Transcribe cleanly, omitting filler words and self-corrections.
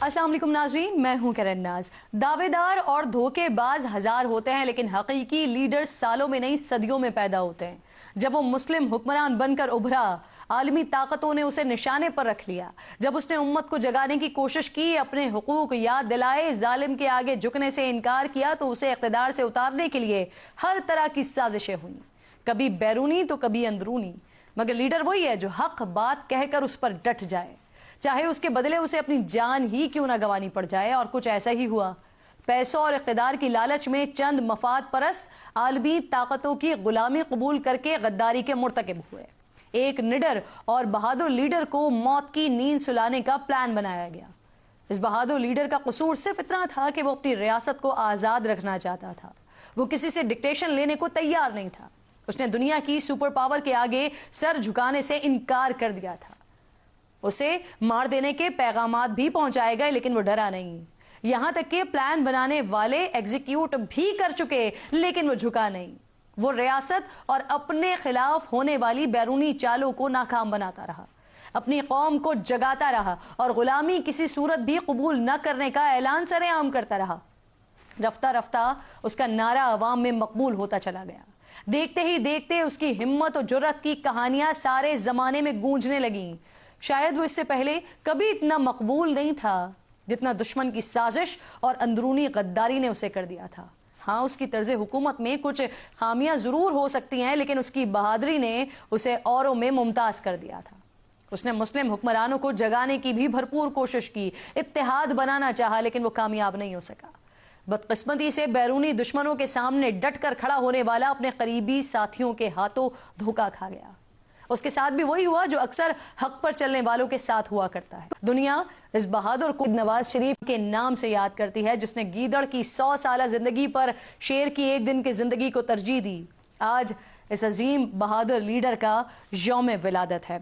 السلام علیکم ناظرین، میں ہوں کرن ناز۔ دعوے دار اور دھوکے باز ہزار ہوتے ہیں لیکن حقیقی لیڈر سالوں میں نہیں صدیوں میں پیدا ہوتے ہیں۔ جب وہ مسلم حکمران بن کر ابھرا، عالمی طاقتوں نے اسے نشانے پر رکھ لیا۔ جب اس نے امت کو جگانے کی کوشش کی، اپنے حقوق یاد دلائے، ظالم کے آگے جھکنے سے انکار کیا، تو اسے اقتدار سے اتارنے کے لیے ہر طرح کی سازشیں ہوئیں، کبھی بیرونی تو کبھی اندرونی۔ مگر لیڈر وہی ہے جو حق بات کہہ کر اس پر ڈٹ جائے، چاہے اس کے بدلے اسے اپنی جان ہی کیوں نہ گوانی پڑ جائے۔ اور کچھ ایسا ہی ہوا۔ پیسوں اور اقتدار کی لالچ میں چند مفاد پرست عالمی طاقتوں کی غلامی قبول کر کے غداری کے مرتکب ہوئے۔ ایک نڈر اور بہادر لیڈر کو موت کی نیند سلانے کا پلان بنایا گیا۔ اس بہادر لیڈر کا قصور صرف اتنا تھا کہ وہ اپنی ریاست کو آزاد رکھنا چاہتا تھا۔ وہ کسی سے ڈکٹیشن لینے کو تیار نہیں تھا۔ اس نے دنیا کی سپر پاور کے آگے سر جھکانے سے انکار کر دیا تھا۔ اسے مار دینے کے پیغامات بھی پہنچائے گئے لیکن وہ ڈرا نہیں۔ یہاں تک کہ پلان بنانے والے ایگزیکیوٹ بھی کر چکے لیکن وہ جھکا نہیں۔ وہ ریاست اور اپنے خلاف ہونے والی بیرونی چالوں کو ناکام بناتا رہا، اپنی قوم کو جگاتا رہا اور غلامی کسی صورت بھی قبول نہ کرنے کا اعلان سر عام کرتا رہا۔ رفتہ رفتہ اس کا نعرہ عوام میں مقبول ہوتا چلا گیا۔ دیکھتے ہی دیکھتے اس کی ہمت و جرأت کی کہانیاں سارے زمانے میں گونجنے لگیں۔ شاید وہ اس سے پہلے کبھی اتنا مقبول نہیں تھا جتنا دشمن کی سازش اور اندرونی غداری نے اسے کر دیا تھا۔ ہاں، اس کی طرز حکومت میں کچھ خامیاں ضرور ہو سکتی ہیں لیکن اس کی بہادری نے اسے اوروں میں ممتاز کر دیا تھا۔ اس نے مسلم حکمرانوں کو جگانے کی بھی بھرپور کوشش کی، اتحاد بنانا چاہا لیکن وہ کامیاب نہیں ہو سکا۔ بدقسمتی سے بیرونی دشمنوں کے سامنے ڈٹ کر کھڑا ہونے والا اپنے قریبی ساتھیوں کے ہاتھوں دھوکا کھا گیا۔ اس کے ساتھ بھی وہی ہوا جو اکثر حق پر چلنے والوں کے ساتھ ہوا کرتا ہے۔ دنیا اس بہادر کو نواز شریف کے نام سے یاد کرتی ہے جس نے گیدڑ کی 100 سالہ زندگی پر شیر کی ایک دن کی زندگی کو ترجیح دی۔ آج اس عظیم بہادر لیڈر کا یوم ولادت ہے۔